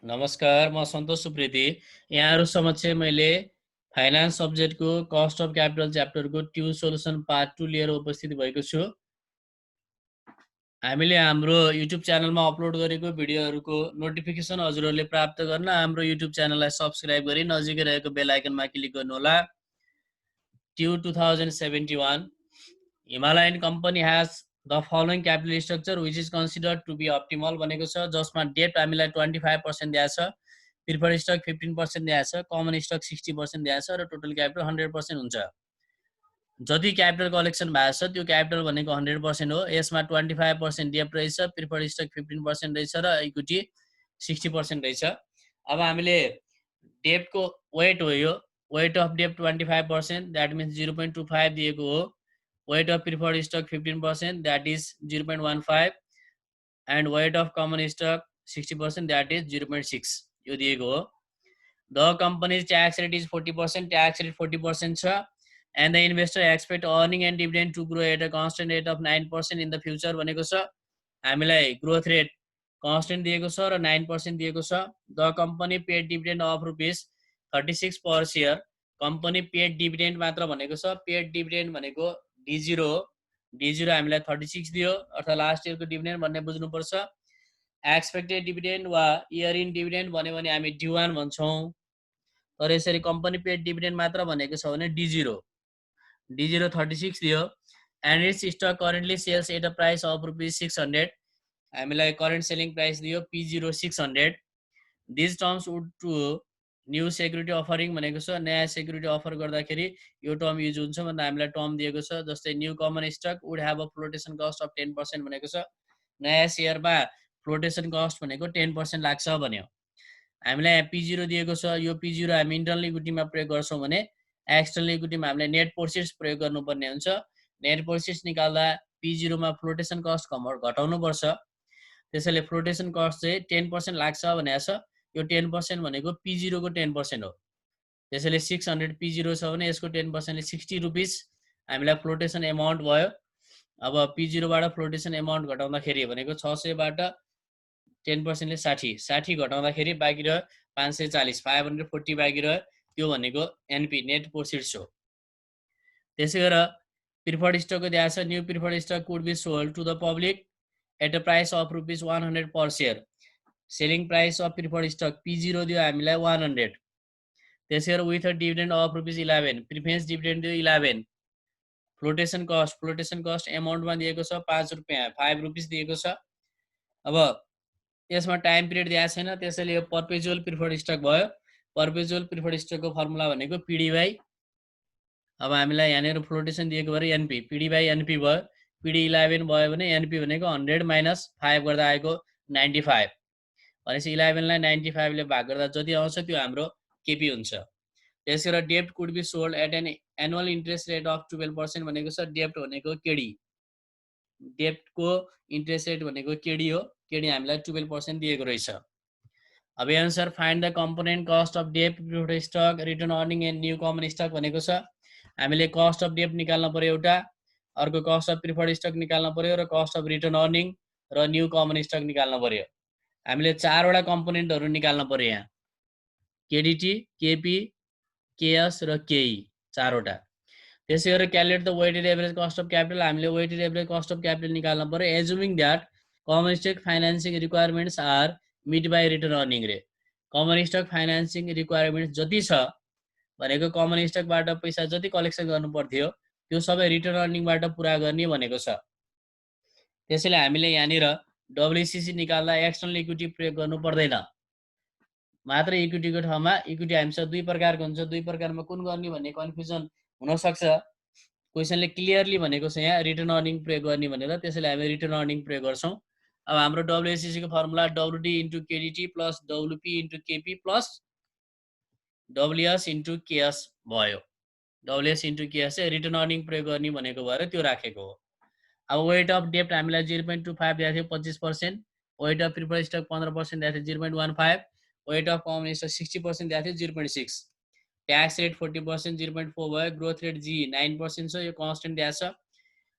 नमस्कार, म सन्तोष सुप्रेती। यहाँहरू समक्ष मैले फाइनान्स सब्जेक्टको कस्ट अफ क्यापिटल च्याप्टरको ट्यु सोल्युसन पार्ट 2 लिएर उपस्थित भएको छु। हामीले हाम्रो युट्युब च्यानलमा अपलोड गरेको भिडियोहरूको नोटिफिकेसन हजुरहरूले प्राप्त गर्न हाम्रो युट्युब च्यानललाई सब्स्क्राइब गरी नजिकै रहेको बेल आइकनमा क्लिक गर्नुहोला। ट्यु 2071 Himalayan company has the following capital structure which is considered to be optimal भनेको छ, जसमा डेट हामीलाई 25% दिएको छ, प्रिफर्ड स्टक 15% दिएको छ, कमन स्टक 60% दिएको छ र टोटल क्यापिटल 100% हुन्छ। जति क्यापिटल कलेक्सन भएको छ त्यो क्यापिटल भनेको 100% हो। यसमा 25% डेट रहेछ, प्रिफर्ड स्टक 15% रहेछ र इक्विटी 60% रहेछ। अब हामीले डेटको वेट हो, यो weight of debt 25%, that means 0.25 दिएको हो। Weight of preferred stock 15%, that is 0.15 and weight of common stock 60%, that is 0.6 यो दिएको हो। The company's tax rate is 40%, tax rate 40% छ। And the investor expect earning and dividend to grow at a constant rate of 9% in the future भनेको छ। हामीलाई growth rate constant दिएको छ र 9% दिएको छ। The company paid dividend of ₹36 per share. Company paid dividend मात्र भनेको छ, पेड डिभिडेन्ड भनेको D0 हो। D0 हामीलाई 36 दियो, अर्थात् लास्ट इयरको डिभिडेन्ड भन्ने बुझ्नुपर्छ। एक्सपेक्टेड डिभिडेन्ड वा इयर इन डिभिडेन्ड भन्यो भने हामी D1 भन्छौँ। तर यसरी कम्पनी पेड डिभिडेन्ड मात्र भनेको छ भने D0 36 दियो। And it's stock currently sells at a price of ₹600। हामीलाई करेन्ट सेलिङ प्राइस दियो P0 600। These terms would to new security offering भनेको छ, नयाँ सेक्युरिटी अफर गर्दाखेरि यो टर्म युज हुन्छ भन्दा हामीलाई टर्म दिएको छ। जस्तै new common stock would have a flotation cost of 10% भनेको छ, नयाँ सेयरमा फ्लोटेसन कस्ट भनेको 10% लाग्छ भन्यो। हामीलाई P0 दिएको छ, यो P0 हामी इन्टरनल इक्विटीमा प्रयोग गर्छौँ भने एक्सटर्नल इक्विटीमा हामीले नेट प्रोसिड्स प्रयोग गर्नुपर्ने हुन्छ। नेट प्रोसिड्स निकाल्दा P0 मा फ्लोटेसन कस्ट घटाउनुपर्छ। त्यसैले फ्लोटेसन कस्ट चाहिँ 10% लाग्छ भनेको छ। यो 10% भनेको P0 को 10% हो। त्यसैले 600 P0 छ भने यसको 10% ले ₹60 हामीलाई फ्लोटेसन एमाउन्ट भयो। अब P0 बाट फ्लोटेसन एमाउन्ट घटाउँदाखेरि भनेको 600 बाट 10% ले 60 घटाउँदाखेरि बाँकी रह्यो 540, 540 बाँकी रह्यो। त्यो भनेको एनपी नेट प्रोसिड्स हो। त्यसै गरेर प्रिफर्ड स्टकको दिएको छ, new preferred stock could be sold to the public at a price of ₹100 per share. Selling price of preferred stock P0 दियो हामीलाई 100। त्यसै गरेर with a dividend of ₹11, preference dividend दियो 11। फ्लोटेसन कस्ट एमाउन्टमा दिएको छ ₹5, ₹5 दिएको छ। अब यसमा टाइम पिरियड दिएको छैन, त्यसैले यो पर्पेचुअल प्रिफर्ड स्टक भयो। पर्पेचुअल प्रिफर्ड स्टकको फर्मुला भनेको PD बाई, अब हामीलाई यहाँनिर फ्लोटेसन दिएको भएर एनपी, PD बाई एनपी भयो। PD 11 भयो भने एनपी भनेको 100 माइनस 5 गर्दा आएको 95। भनेपछि 11 लाई 95 ले भाग गर्दा जति आउँछ त्यो हाम्रो केपी हुन्छ। त्यसै गरेर डेप्ट could be sold at an annual interest rate of 12% भनेको छ। डेप्ट भनेको केडी, डेप्टको इन्ट्रेस्ट रेट भनेको केडी हो। केडी हामीलाई 12% दिएको रहेछ। अब answer find the component cost of डेप्ट, preferred stock, return earning and new common stock भनेको छ। हामीले कस्ट अफ डेप्ट निकाल्न पर्यो एउटा, अर्को कस्ट अफ प्रिफर्ड स्टक निकाल्न पर्यो र कस्ट अफ रिटर्न अर्निङ र न्यू कमन स्टक निकाल्न पर्यो। हामीले 4वटा कम्पोनेन्टहरू निकाल्न पर्यो यहाँ, केडिटी, केपी, केएस र केई, 4वटा। त्यसै गरेर calculate the weighted average cost of capital, हामीले weighted average cost of capital निकाल्न पर्यो। Assuming that common stock financing requirements are met by return earning रे। कमन स्टक फाइनेन्सिङ रिक्वायरमेन्ट्स जति छ भनेको कमन स्टकबाट पैसा जति कलेक्सन गर्नु पर्थ्यो त्यो सबै रिटर्न अर्निङबाट पुरा गर्ने भनेको छ। त्यसैले हामीले यहाँनिर WCC निकाल्दा एक्सटर्नल इक्विटी प्रयोग गर्नु पर्दैन, मात्र इक्विटीको ठाउँमा इक्विटी हामीसँग दुई प्रकारको हुन्छ। दुई प्रकारमा कुन गर्ने भन्ने कन्फ्युजन हुनसक्छ। क्वेसनले क्लियरली भनेको छ यहाँ रिटर्न अर्निङ प्रयोग गर्ने भनेर, त्यसैले हामी रिटर्न अर्निङ प्रयोग गर्छौँ। अब हाम्रो WCC को formula WD into KDT plus WP into KP plus WS into KS भयो। WS इन्टु KS चाहिँ रिटर्न अर्निङ प्रयोग गर्ने भनेको भएर त्यो राखेको हो। अब वेट अफ डेप्ट हामीलाई 0.25 दिएको थियो 25%, वेट अफ प्रिफर्ड स्टक 15% दिएको थियो 0.15, वेट अफ कमन स्टक 60% दिएको थियो 0.6, ट्याक्स रेट 40% 0.4 भयो। ग्रोथ रेट G 9% छ, यो कन्स्टेन्ट दिएको छ।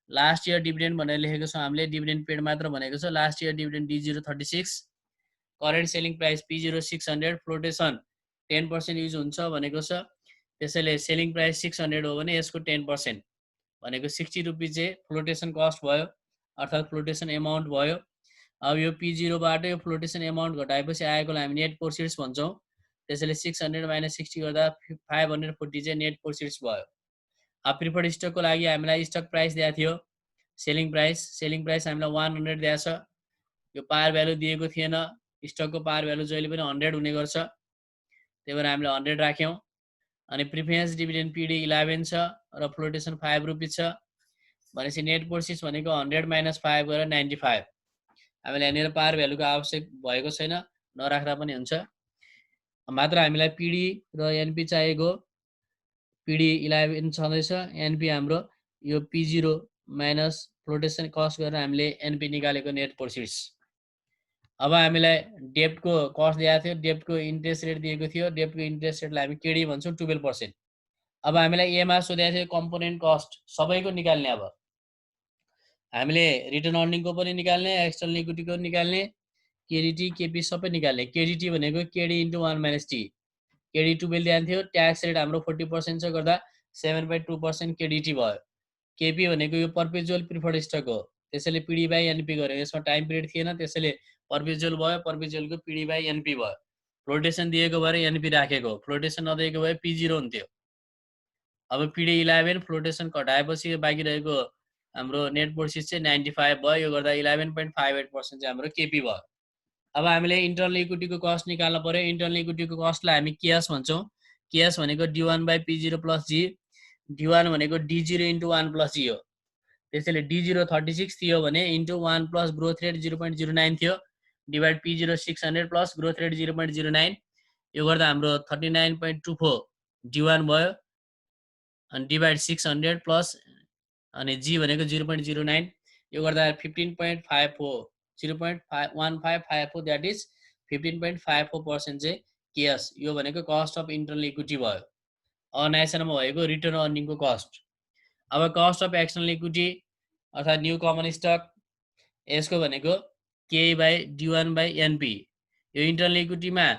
लास्ट इयर डिभिडेन्ड भनेर लेखेको छ हामीले, डिभिडेन्ड पेड मात्र भनेको छ। Last year dividend D0 36, current selling price P0 600 flotation 10% use हुन्छ भनेको छ। त्यसैले सेलिङ प्राइस 600 हो भने यसको 10% भनेको 60 रुपिस चाहिँ फ्लोटेसन कस्ट भयो अर्थात् फ्लोटेसन एमाउन्ट भयो। अब यो P0 बाट यो फ्लोटेसन एमाउन्ट घटाएपछि आएकोलाई हामी नेट प्रोसिड्स भन्छौँ। त्यसैले 600 माइनस 60 गर्दा 540 चाहिँ नेट प्रोसिड्स भयो। अब प्रिफर्ड स्टकको लागि हामीलाई स्टक प्राइस दिएको थियो सेलिङ प्राइस हामीलाई 100 दिएको छ। यो पार भ्यालु दिएको थिएन, स्टकको पार भ्यालु जहिले पनि 100 हुने गर्छ, त्यही भएर हामीले 100 राख्यौँ। अनि प्रिफरेन्स डिभिडेन्ड PD 11 छ र फ्लोटेसन 5 रुपिस छ भनेपछि नेट प्रोसिड्स भनेको 100 माइनस 5 गरेर 95। हामीलाई यहाँनिर पार भ्यालुको आवश्यक भएको छैन, नराख्दा पनि हुन्छ। मात्र हामीलाई PD र NP चाहिएको। PD 11 छँदैछ, NP हाम्रो यो P0 माइनस फ्लोटेसन कस्ट गरेर हामीले NP निकालेको नेट प्रोसिड्स। अब हामीलाई डेब्टको कस्ट दिएको थियो, डेब्टको इन्ट्रेस्ट रेट दिएको थियो, डेब्टको इन्ट्रेस्ट रेटलाई हामी KD भन्छौँ 12%। अब हामीलाई एमा सोधेको थियो कम्पोनेन्ट कस्ट सबैको निकाल्ने। अब हामीले रिटर्न अर्निङको पनि निकाल्ने, एक्सटर्नल इक्विटीको निकाल्ने, KDT KP सबै निकाल्ने। KDT भनेको KD × 1 माइनस T, KD 12 दिएको थियो, ट्याक्स रेट हाम्रो 40% छ गर्दा 7.2% KDT भयो। KP भनेको यो पर्पेचुअल प्रिफर्ड स्टक हो, त्यसैले PD बाई NP गर्यो। यसमा टाइम पिरियड थिएन त्यसैले पर्पेचुअल भयो, पर्पेचुअलको PD बाई NP भयो। फ्लोटेसन दिएको भएर NP राखेको, फ्लोटेसन नदिएको भए P0 हुन्थ्यो। अब PD 11 फ्लोटेसन घटाएपछि बाँकी रहेको हाम्रो नेट प्रोसिड्स चाहिँ 95 भयो। यो गर्दा 11.58% चाहिँ हाम्रो KP भयो। अब हामीले इन्टरनल इक्विटीको कस्ट निकाल्नु पर्यो। इन्टरनल इक्विटीको कस्टलाई हामी KS भन्छौँ। KS भनेको D1 by P0 plus G, D1 भनेको D0 × 1 प्लस G हो। त्यसैले D0 36 थियो भने इन्टु 1 प्लस ग्रोथ रेट 0.09 थियो divide P0 600 plus growth rate 0.09, यो गर्दा हाम्रो 39.24 D1 भयो अनि डिभाइड 600 प्लस अनि G भनेको 0.09, यो गर्दा 15.54 0.1554 द्याट इज 15.54% चाहिँ KS। यो भनेको कस्ट अफ इन्टरनल इक्विटी भयो। अनायसनमा भएको रिटर्न अर्निङको कस्ट। अब कस्ट अफ एक्सटर्नल इक्विटी अर्थात् न्यू कमन स्टक, यसको भनेको K by D1 by NP। यो इन्टरनल इक्विटीमा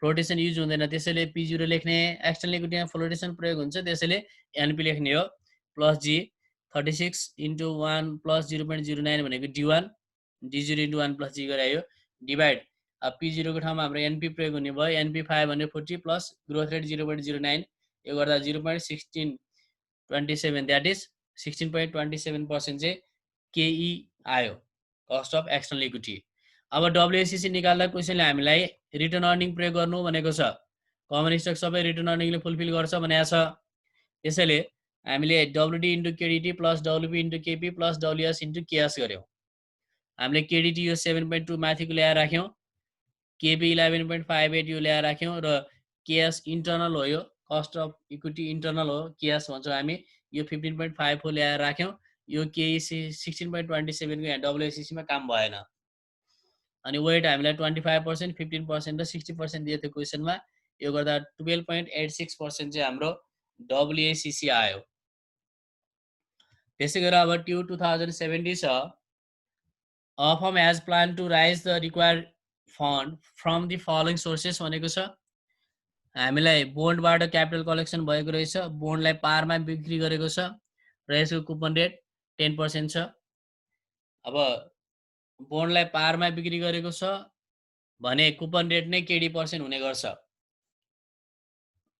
फ्लोटेसन युज हुँदैन त्यसैले P0 लेख्ने, एक्सटर्नल इक्विटीमा फ्लोटेसन प्रयोग हुन्छ त्यसैले NP लेख्ने हो, प्लस G 36 × 1 प्लस 0.09 भनेको D1, D0 × 1 प्लस G गरायो डिभाइड P0 को ठाउँमा हाम्रो NP प्रयोग हुने भयो, NP 540 प्लस ग्रोथ रेट 0.09, यो गर्दा 0.1627 द्याट इज 16.27% चाहिँ KE आयो, कस्ट अफ एक्सटर्नल इक्विटी। अब WACC निकाल्दा क्वेसनले हामीलाई रिटर्न अर्निङ प्रयोग गर्नु भनेको छ। कमन स्टक सबै रिटर्न अर्निङले फुलफिल गर्छ भनेको छ, त्यसैले हामीले WD × KDT plus WP × KP plus WS × KS गर्यौँ। हामीले KDT यो 7.2 माथिको ल्याएर राख्यौँ, KP 11.58 यो ल्याएर राख्यौँ र KS इन्टर्नल हो, यो कस्ट अफ इक्विटी इन्टर्नल हो, KS भन्छौँ हामी। यो 15.54 ल्याएर राख्यौँ, यो KE 16.27 को यहाँ WACC मा काम भएन। अनि वेट हामीलाई 25%, 15% र 60% दिएको थियो क्वेसनमा, यो गर्दा 12.86% चाहिँ हाम्रो WACC आयो। त्यसै गरेर अब ट्यु 2070 छ। A firm has planned to raise the required fund from the following sources भनेको छ। हामीलाई बोन्डबाट क्यापिटल कलेक्सन भएको रहेछ, बोन्डलाई पारमा बिक्री गरेको छ र यसको कुपन रेट 10% छ। अब बोन्डलाई पारमा बिक्री गरेको छ भने कुपन रेट नै KD% हुने गर्छ।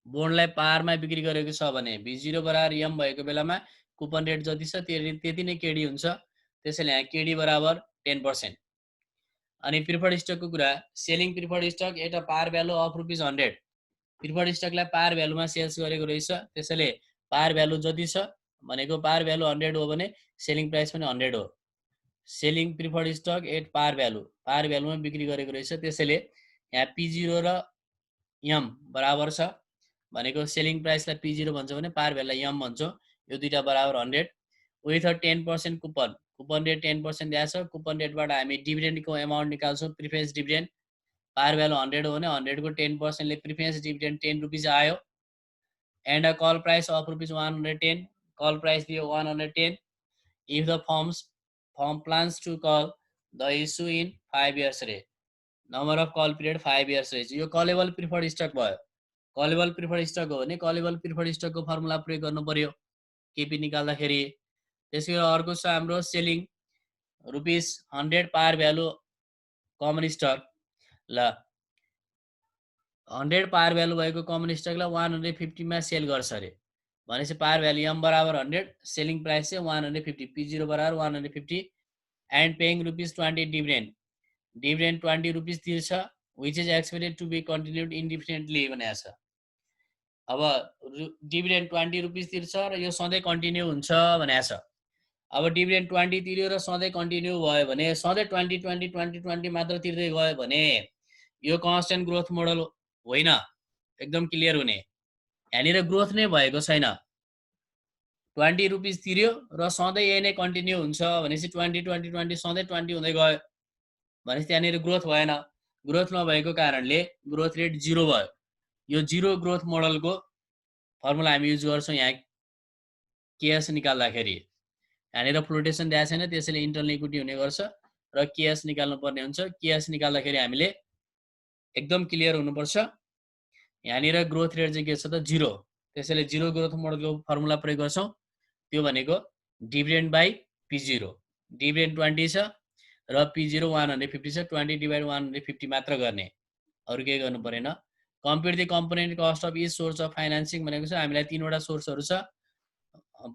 बोन्डलाई पारमा बिक्री गरेको छ भने B0 बराबर M भएको बेलामा कुपन रेट जति छ त्यति नै KD हुन्छ, त्यसैले यहाँ KD बराबर 10%। अनि प्रिफर्ड स्टकको कुरा, selling preferred stock at a par value of ₹100। Preferred स्टकलाई पार भ्यालुमा सेल्स गरेको रहेछ, त्यसैले पार भ्यालु जति छ भनेको पार भ्यालु 100 हो भने सेलिङ प्राइस पनि 100 हो। Selling preferred stock at par भ्यालुमा बिक्री गरेको रहेछ, त्यसैले यहाँ P0 र M बराबर छ भनेको सेलिङ प्राइसलाई P0 भन्छ भने पार भ्यालुलाई M भन्छौँ, यो दुईटा बराबर 100 विथ 10% कुपन रेट 10% दिएको छ। कुपन रेटबाट हामी डिभिडेन्डको एमाउन्ट निकाल्छौँ, प्रिफरेन्स डिभिडेन्ड। पार भ्यालु 100 हो भने 100 को 10% ले प्रिफरेन्स डिभिडेन्ड 10 रुपिस आयो। And a call price of ₹110, call price दियो 110 if the firm plans to call the issue in 5 years रे। Number of call period 5 years रहेछ। यो कलेबल प्रिफर्ड स्टक भयो। कलेबल प्रिफर्ड स्टक हो भने कलेबल प्रिफर्ड स्टकको फर्मुला प्रयोग गर्नु पर्यो केपी निकाल्दाखेरि। त्यसै गरी अर्को छ हाम्रो सेलिङ ₹100 पार भ्यालु कमन स्टक। ल 100 पार भ्यालु भएको कमन स्टकलाई 150 मा सेल गर्छ अरे भनेपछि पार भ्यालु एम बराबर 100, सेलिङ प्राइस चाहिँ 150, P0 बराबर 150 and paying ₹20 dividend. Dividend 20 rupees तिर्छ which is expected to be continued indefinitely भनेको छ। अब डिभिडेन्ड 20 रुपीस तिर्छ र यो सधैँ कन्टिन्यू हुन्छ भनेको छ। अब डिभिडेन्ड 20 तिर्यो र सधैँ कन्टिन्यू भयो भने सधैँ 20 मात्र तिर्दै गयो भने यो कन्स्टेन्ट ग्रोथ मोडल होइन, एकदम क्लियर हुने। यहाँनिर ग्रोथ नै भएको छैन। 20 रुपीस तिर्यो र सधैँ यही नै कन्टिन्यू हुन्छ भनेपछि 20 सधैँ 20 हुँदै गयो भनेपछि त्यहाँनिर ग्रोथ भएन। ग्रोथ नभएको कारणले ग्रोथ रेट 0 भयो। यो 0 ग्रोथ मोडलको फर्मुला हामी युज गर्छौँ यहाँ केएस निकाल्दाखेरि। यहाँनिर फ्लोटेसन दिएको छैन त्यसैले इन्टरनल इक्विटी हुने गर्छ र केएस निकाल्नु पर्ने हुन्छ। केएस निकाल्दाखेरि हामीले एकदम क्लियर हुनुपर्छ। यहाँनिर ग्रोथ रेट चाहिँ के छ त 0, त्यसैले 0 ग्रोथ मोडलको फर्मुला प्रयोग गर्छौँ। त्यो भनेको डिभिडेन्ड बाई P0। डिभिडेन्ड 20 छ र P0 150 छ, 20 डिभाइड 150 मात्र गर्ने, अरू केही गर्नु परेन। कम्प्युट the component cost of each source of financing भनेको छ हामीलाई 3वटा सोर्सहरू छ,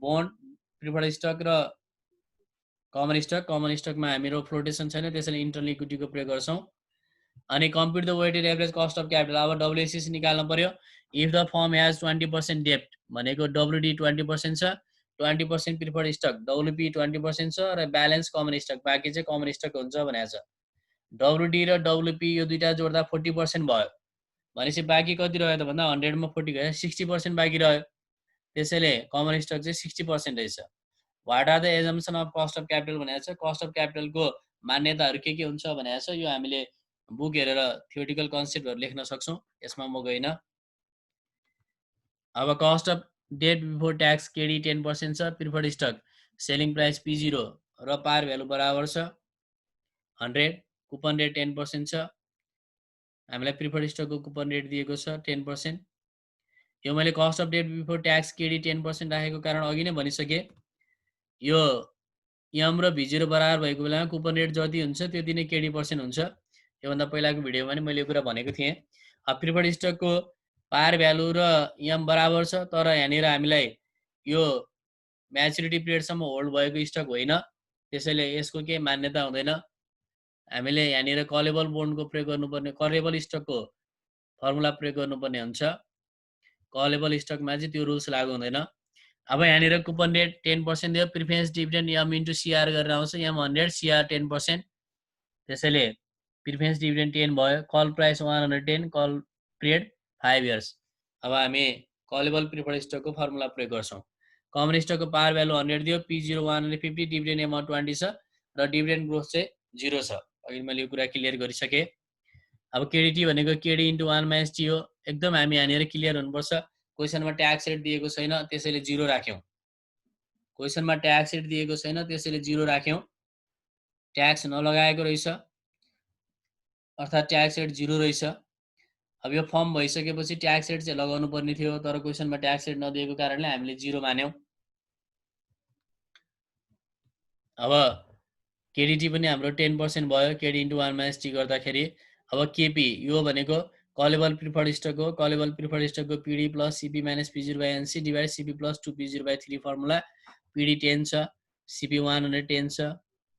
बोन्ड, प्रिफर्ड स्टक र कमन स्टक। कमन स्टकमा हाम्रो फ्लोटेसन छैन त्यसैले इन्टरनल इक्विटीको प्रयोग गर्छौँ। अनि compute the weighted average cost of capital. अब डब्ल्युएससी निकाल्नु पर्यो। इफ द फर्म हेज 20% डेप्ट भनेको डब्ल्युडी 20% छ, 20% प्रिफर्ड स्टक, डब्ल्युपी 20% छ र ब्यालेन्स कमन स्टक, बाँकी चाहिँ कमन स्टक हुन्छ भनेको छ। डब्ल्युडी र डब्ल्युपी यो दुईटा जोड्दा 40% भयो भनेपछि बाँकी कति रह्यो त भन्दा 100 मा 40 गयो 60% बाँकी रह्यो। त्यसैले कमन स्टक चाहिँ 60% रहेछ। What are the assumption of cost of capital भनेको छ। कस्ट अफ क्यापिटलको मान्यताहरू के हुन्छ भनेको छ। यो हामीले बुक हेरेर थियोरिटिकल कन्सेप्टहरू लेख्न सक्छौँ, यसमा म गइनँ। अब cost of debt before tax KD 10% छ, preferred stock selling price P0 र पार भ्यालु बराबर छ 100, कुपन रेट 10% छ। हामीलाई प्रिफर्ड स्टकको कुपन रेट दिएको छ 10%। यो मैले cost of debt before tax KD 10% राखेको कारण अघि नै भनिसकेँ। यो एम र V0 बराबर भएको बेलामा कुपन रेट जति हुन्छ त्यति नै केडी % हुन्छ। योभन्दा पहिलाको भिडियोमा नि मैले यो कुरा भनेको थिएँ। प्रिफर्ड स्टकको पार भ्यालु र एम बराबर छ, तर यहाँनिर हामीलाई यो म्याच्युरिटी पिरियडसम्म होल्ड भएको स्टक होइन, त्यसैले यसको केही मान्यता हुँदैन। हामीले यहाँनिर कलेबल बोन्डको प्रयोग गर्नुपर्ने, कलेबल स्टकको फर्मुला प्रयोग गर्नुपर्ने हुन्छ। कलेबल स्टकमा चाहिँ त्यो रुल्स लागू हुँदैन। अब यहाँनिर कुपन रेट 10% दियो, preference dividend M into CR गरेर आउँछ, एम 100 सिआर 10%, त्यसैले प्रिफरेन्स डिभिडेन्ड 10 भयो। Call price 110, call period 5 years. अब हामी कलेबल प्रिफर्ड स्टकको फर्मुला प्रयोग गर्छौँ। कमन स्टकको पार भ्यालु 100 दियो, P0 150, डिभिडेन्ड एमाउन्ट 20 छ र डिभिडेन्ड ग्रोथ चाहिँ 0 छ। अघि मैले यो कुरा क्लियर गरिसकेँ। अब केडिटी भनेको केडी इन्टु 1 - टी हो। एकदम हामी यहाँनिर क्लियर हुनुपर्छ। क्वेसनमा ट्याक्स रेट दिएको छैन त्यसैले 0 राख्यौँ। क्वेसनमा ट्याक्स रेट दिएको छैन त्यसैले 0 राख्यौँ। ट्याक्स नलगाएको रहेछ अर्थात् ट्याक्स रेट 0 रहेछ। अब यो फर्म भइसकेपछि ट्याक्स रेट चाहिँ लगाउनु पर्ने थियो, तर क्वेसनमा ट्याक्स रेट नदिएको कारणले हामीले 0 मान्यौँ। अब केडिटी पनि हाम्रो 10% भयो, केडी इन्टु 1 - टी गर्दाखेरि। अब केपी यो भनेको कलेबल प्रिफर्ड स्टक हो। कलेबल प्रिफर्ड स्टकको P D plus C P minus P0 by N C divide C P plus 2P0 by 3 formula. P D 10 छ, सिपी 110 छ,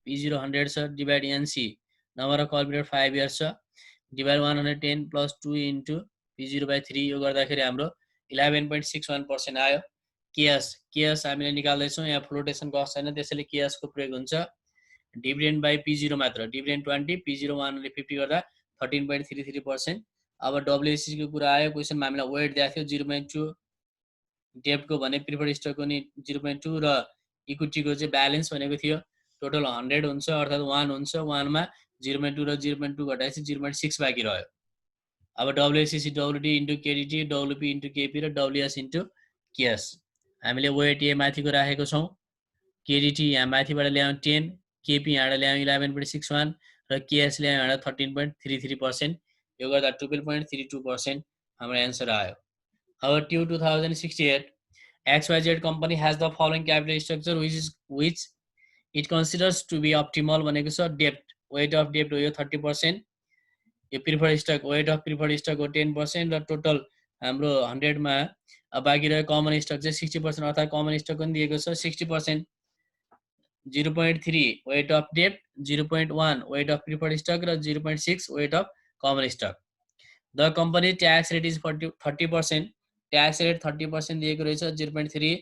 P0 100 छ, divide N C number of call period 5 years छ, divide 110 plus 2 into P0 by 3। यो गर्दाखेरि हाम्रो 11.61% आयो। केएस हामीले निकाल्दैछौँ, यहाँ फ्लोटेसन कस्ट छैन त्यसैले केएसको प्रयोग हुन्छ। डिभिडेन्ड बाई P0 मात्र, डिभिडेन्ड 20, P0 150 गर्दा 13.33%। अब डब्ल्युएससीको कुरा आयो, क्वेसनमा हामीलाई वेट दिएको थियो 0.2, डेप्टको भने प्रिफर्ड स्टकको नि 0.2 र इक्विटीको चाहिँ ब्यालेन्स भनेको थियो। टोटल 100 हुन्छ अर्थात् 1 हुन्छ, 1 मा 0.2 र 0.2 घटाएपछि 0.6 बाँकी रह्यो। अब डब्ल्युएससी डब्ल्युडी इन्टु केडिटी, डब्ल्युपी इन्टु केपी र डब्ल्युएस इन्टु केएस। हामीले वेट ए माथिको राखेको छौँ, केडिटी यहाँ माथिबाट ल्यायौँ 10, केपी यहाँबाट ल्यायौँ 11.61 र केएस ले हामीलाई 13.33%, यो गर्दा 12.32% हाम्रो एन्सर आयो। अब T 2068 XYZ company has the following capital structure which it considers to be optimal भनेको छ डेब्ट, वेट अफ डेब्ट हो यो 30%, यो preferred stock weight of preferred stock हो 10% र टोटल हाम्रो 100 मा बाँकी रह्यो कमन स्टक चाहिँ 60%, अर्थात् कमन स्टक पनि दिएको छ 60%, 0.3 वेट अफ डेब्ट, 0.1 वेट अफ प्रिफर्ड स्टक र 0.6 weight of common stock. The company tax rate is 30%, tax rate 30% दिएको रहेछ 0.3,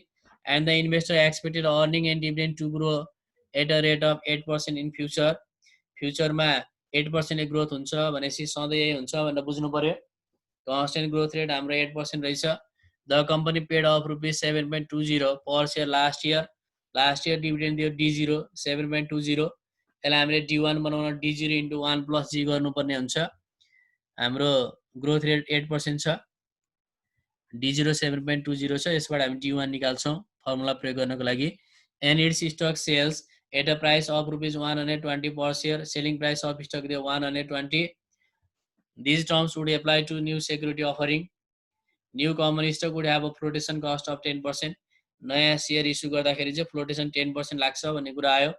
and the investor expected earning and dividend to grow at a rate of 8% in future, फ्युचरमा 8% growth हुन्छ भनेपछि सधैँ यही हुन्छ भनेर बुझ्नु पर्यो। कन्स्टेन्ट ग्रोथ रेट हाम्रो 8% रहेछ। The company paid of ₹7.20 per share last year dividend दियो D0 7.20, यसलाई हामीले D1 बनाउन D0 × 1 + G गर्नुपर्ने हुन्छ। हाम्रो ग्रोथ रेट 8% छ, D0 7.20 छ, यसबाट हामी D1 निकाल्छौँ फर्मुला प्रयोग गर्नको लागि। And it's stock sells at a price of ₹120 per share, selling price of stock दियो 120. These terms would apply to new security offering. New common stock would have a flotation cost of 10%. नयाँ share issue गर्दाखेरि चाहिँ flotation 10% लाग्छ भन्ने कुरा आयो।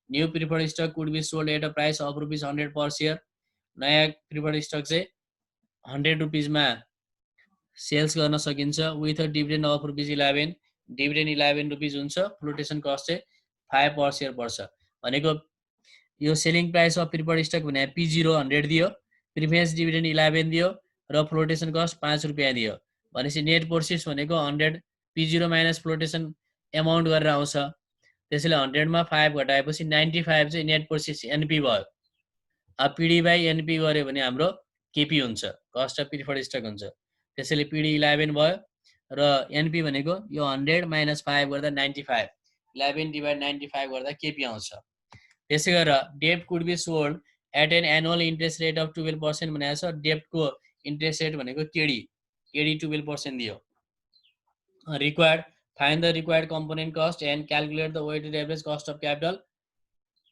New preferred stock could be sold at a price of ₹100 per share. नयाँ preferred stock चाहिँ 100 रुपिसमा सेल्स गर्न सकिन्छ with a dividend of ₹11, dividend 11 rupees हुन्छ, फ्लोटेसन कस्ट चाहिँ 5 पर सेयर पर्छ भनेको। यो selling price of preferred stock भने P0 100 दियो, प्रिफरेन्स डिभिडेन्ड 11 दियो र फ्लोटेसन कस्ट 5 रुपियाँ दियो भनेपछि नेट प्रोसेस भनेको 100 P0 माइनस फ्लोटेसन एमाउन्ट गरेर आउँछ। त्यसैले 100 मा 5 घटाएपछि 95 चाहिँ नेट प्रोसेस NP भयो। अब PD बाई NP गर्यो भने हाम्रो KP हुन्छ, कस्ट अफ प्रिफर्ड स्टक हुन्छ। त्यसैले PD 11 भयो र NP भनेको यो 100 माइनस 5 गर्दा 95, 11 डिभाइड 95 गर्दा KP आउँछ। त्यसै गरेर डेब्ट could be sold at an annual interest rate of 12% भनेको छ। डेब्टको इन्ट्रेस्ट रेट भनेको KD 12% दियो। Required find the required component cost and calculate the weighted average cost of capital.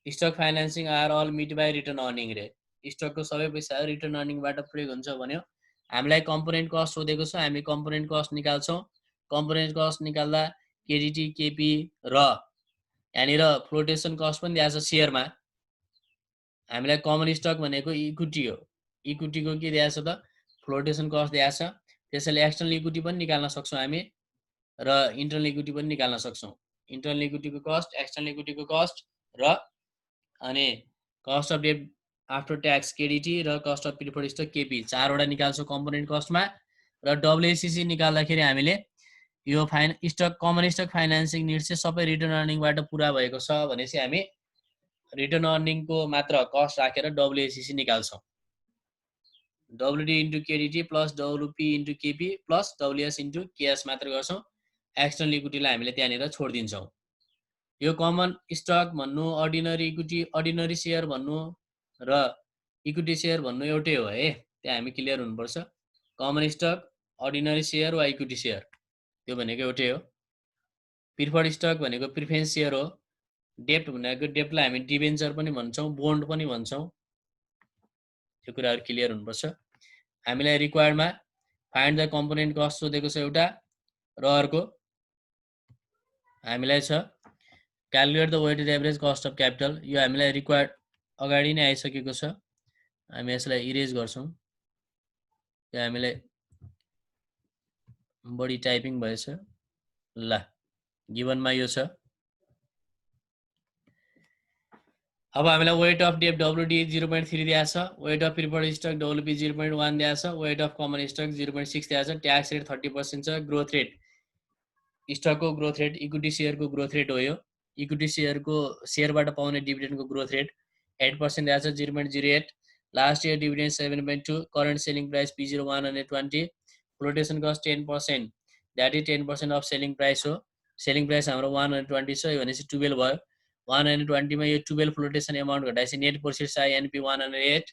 Stock financing are all met by return earning रे, स्टकको सबै पैसा return अर्निङबाट प्रयोग हुन्छ भन्यो। हामीलाई कम्पोनेन्ट कस्ट सोधेको छ, हामी कम्पोनेन्ट कस्ट निकाल्छौँ। कम्पोनेन्ट कस्ट निकाल्दा KDT KP र यहाँनिर फ्लोटेसन कस्ट पनि दिएको छ सेयरमा। हामीलाई कमन स्टक भनेको इक्विटी हो, इक्विटीको के दिएको छ त फ्लोटेसन कस्ट दिएको छ। त्यसैले एक्सटर्नल इक्विटी पनि निकाल्न सक्छौँ हामी र इन्टरनल इक्विटी पनि निकाल्न सक्छौँ। इन्टरनल इक्विटीको कस्ट, एक्सटर्नल इक्विटीको कस्ट र अनि कस्ट अफ डेब्ट आफ्टर ट्याक्स KDT र cost of preferred stock KP, चारवटा निकाल्छौँ कम्पोनेन्ट कस्टमा। र WACC निकाल्दाखेरि हामीले यो कमन स्टक फाइनेन्सिङ निड्स चाहिँ सबै रिटर्न अर्निङबाट पुरा भएको छ भनेपछि हामी रिटर्न अर्निङको मात्र कस्ट राखेर WACC निकाल्छौँ। WD × KDT plus WP × KP plus WS × KS मात्र गर्छौँ। एक्सटर्नल इक्विटीलाई हामीले त्यहाँनिर छोडिदिन्छौँ। यो कमन स्टक भन्नु, अर्डिनरी इक्विटी, अर्डिनरी सेयर भन्नु र इक्विटी सेयर भन्नु एउटै हो है, त्यहाँ हामी क्लियर हुनुपर्छ। कमन स्टक, अर्डिनरी सेयर वा इक्विटी सेयर त्यो भनेको एउटै हो। प्रिफर्ड स्टक भनेको प्रिफरेन्स सेयर हो। डेब्ट भनेको डेब्टलाई हामी डिबेन्चर पनि भन्छौँ, बोन्ड पनि भन्छौँ। त्यो कुराहरू क्लियर हुनुपर्छ। हामीलाई रिक्वायर्डमा फाइन्ड द कम्पोनेन्ट कस्ट सोधेको छ एउटा, र अर्को हामीलाई छ calculate the weighted average cost of capital. यो हामीलाई रिक्वायर्ड अगाडि नै आइसकेको छ, हामी यसलाई इरेज गर्छौँ। यो हामीलाई बढी टाइपिङ भएछ। ल गिभनमा यो छ। अब हामीलाई वेट अफ डेब्ट WD 0.3 दिएको छ, weight of preferred stock WP 0.1 दिएको छ, वेट अफ कमन स्टक 0.6 दिएको छ, ट्याक्स रेट 30% छ। ग्रोथ रेट, स्टकको ग्रोथ रेट इक्विटी सेयरको ग्रोथ रेट हो यो। इक्विटी सेयरबाट पाउने डिभिडेन्डको ग्रोथ रेट 8% दिएको छ 0.08। Last year dividend 7.2, current selling price P0 120, flotation cost 10%, that is 10% of selling price हो। सेलिङ प्राइस हाम्रो 120 छ, यो भनेपछि 12 भयो। 120 मा यो 12 फ्लोटेसन एमाउन्ट घटाएपछि नेट प्रोसेस आयो NP 108।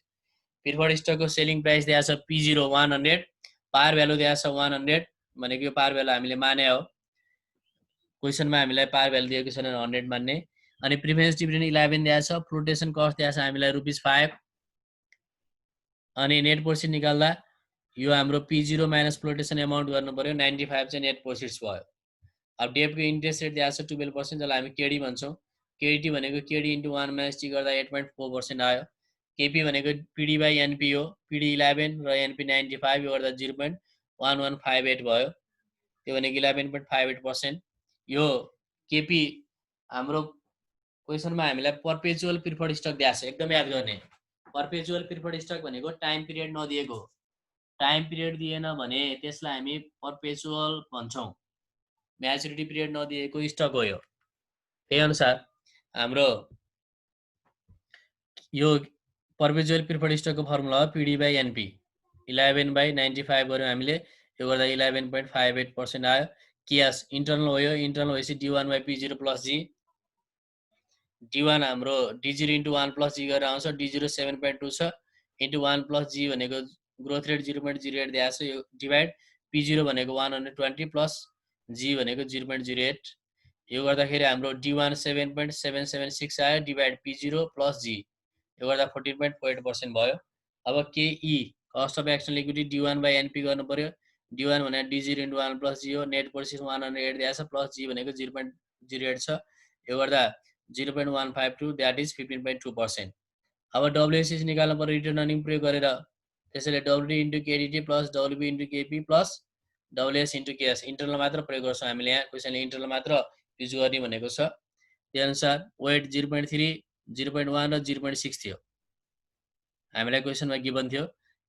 प्रिफर्ड स्टकको सेलिङ प्राइस दिएको छ P0 100, पार भ्यालु दिएको छ 100 भनेको यो पार भ्यालु हामीले माने हो। क्वेसनमा हामीलाई पार भ्यालु दिएको छैन 100 मान्ने। अनि प्रिफरेन्स डिभिडेन्ड 11 दिएको छ, फ्लोटेसन कस्ट दिएको छ हामीलाई ₹5, अनि नेट प्रोसिड निकाल्दा यो हाम्रो P0 माइनस फ्लोटेसन एमाउन्ट गर्नु पर्यो 95 चाहिँ नेट प्रोसिड्स भयो। अब डेटको इन्ट्रेस्ट रेट दिएको छ 12%, जसलाई हामी केडी भन्छौँ। केडी भनेको केडी इन्टु 1 माइनस टी गर्दा 8.4% आयो। केपी भनेको पिडी बाई एनपी हो, पिडी 11 र एनपी 95, यो गर्दा 0.1158 भयो, त्यो भनेको 11.58%। यो केपी हाम्रो क्वेसनमा हामीलाई पर्पेचुअल प्रिफर्ड स्टक दिएको छ, एकदम याद गर्ने। पर्पेचुअल प्रिफर्ड स्टक भनेको टाइम पिरियड नदिएको, टाइम पिरियड दिएन भने त्यसलाई हामी पर्पेचुअल भन्छौँ, म्याचुरिटी पिरियड नदिएको स्टक हो यो। त्यही अनुसार हाम्रो यो पर्पेचुअल प्रिफर्ड स्टकको फर्मुला हो पिडी बाई एनपी, 11/95 गऱ्यौँ हामीले, यो गर्दा 11.58% आयो। क्यास इन्टरनल हो, यो इन्टरनल भएपछि D1/P0 प्लस जी, D1 हाम्रो D0 इन्टु 1 प्लस जी गरेर आउँछ, D0 7.2 छ, इन्टु 1 प्लस जी भनेको ग्रोथ रेट 0.08 दिएको छ, यो डिभाइड P0 भनेको 120 प्लस जी भनेको 0.08, यो गर्दाखेरि हाम्रो D1 7.776 आयो, डिभाइड P0 प्लस जी, यो गर्दा 14.48% भयो। अब केई cost of external equity D1/NP गर्नु पर्यो। D1 भनेको D0 इन्टु 1 प्लस जी हो, नेट प्रोसिड 108 दिएको छ, प्लस जी भनेको 0.08 छ, यो गर्दा 0.152, द्याट इज 15.2%। अब डब्लुएसएस निकाल्नु पर्यो रिटर्न अर्निङ प्रयोग गरेर, त्यसैले W D into K D T plus W B into K P plus W S into K S, internal मात्र प्रयोग गर्छौँ हामीले यहाँ, क्वेसनले इन्टरनल मात्र युज गर्ने भनेको छ। त्यही अनुसार वेट 0.3, 0.1 र 0.6 थियो, हामीलाई क्वेसनमा गिभन थियो।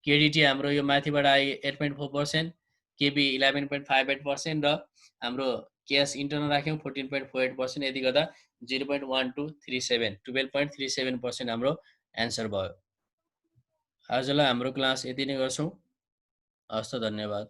केडिटी हाम्रो यो माथिबाट आयो 8.4%, केपी 11.58% र हाम्रो क्यास इन्टरनल राख्यौँ 14.48%, यति गर्दा 0.1237, 12.37% हाम्रो एन्सर भयो। आजलाई हाम्रो क्लास यति नै गर्छौँ। हस् त, धन्यवाद।